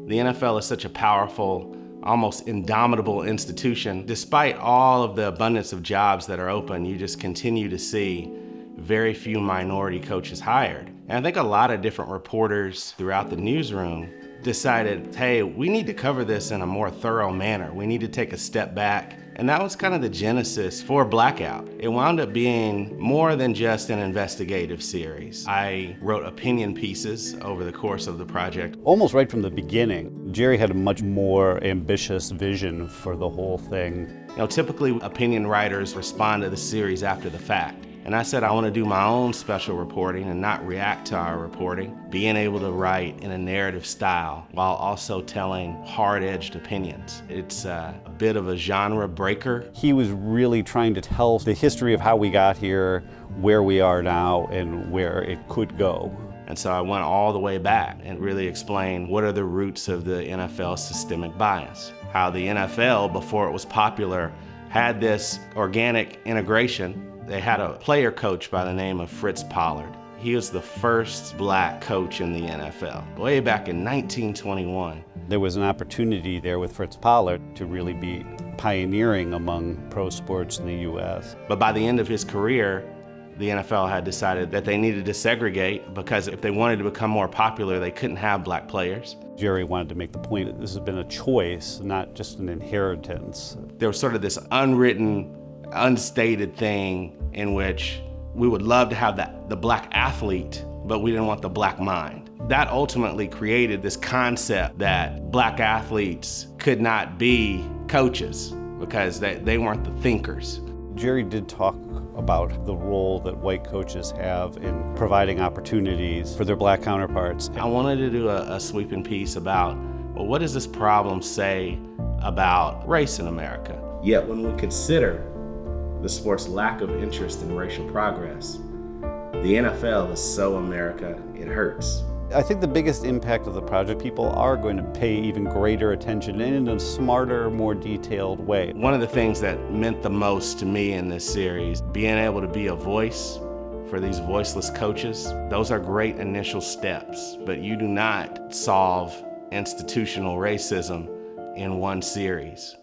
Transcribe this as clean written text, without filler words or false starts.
The NFL is such a powerful, almost indomitable institution. Despite all of the abundance of jobs that are open, you just continue to see very few minority coaches hired. And I think a lot of different reporters throughout the newsroom decided, hey, we need to cover this in a more thorough manner. We need to take a step back. And that was kind of the genesis for Blackout. It wound up being more than just an investigative series. I wrote opinion pieces over the course of the project. Almost right from the beginning, Jerry had a much more ambitious vision for the whole thing. Typically opinion writers respond to the series after the fact. And I said I want to do my own special reporting and not react to our reporting, being able to write in a narrative style while also telling hard-edged opinions. It's a bit of a genre breaker. He was really trying to tell the history of how we got here, where we are now, and where it could go. And so I went all the way back and really explained what are the roots of the NFL's systemic bias. How the NFL, before it was popular, had this organic integration. They had a player coach by the name of Fritz Pollard. He was the first black coach in the NFL, way back in 1921. There was an opportunity there with Fritz Pollard to really be pioneering among pro sports in the U.S. But by the end of his career, the NFL had decided that they needed to segregate because if they wanted to become more popular, they couldn't have black players. Jerry wanted to make the point that this has been a choice, not just an inheritance. There was sort of this unwritten, unstated thing in which we would love to have the black athlete, but we didn't want the black mind. That ultimately created this concept that black athletes could not be coaches because they weren't the thinkers. Jerry did talk about the role that white coaches have in providing opportunities for their black counterparts. I wanted to do a sweeping piece about, well, what does this problem say about race in America? Yet when we consider the sport's lack of interest in racial progress, the NFL is so America, it hurts. I think the biggest impact of the project, people are going to pay even greater attention in a smarter, more detailed way. One of the things that meant the most to me in this series, being able to be a voice for these voiceless coaches, those are great initial steps, but you do not solve institutional racism in one series.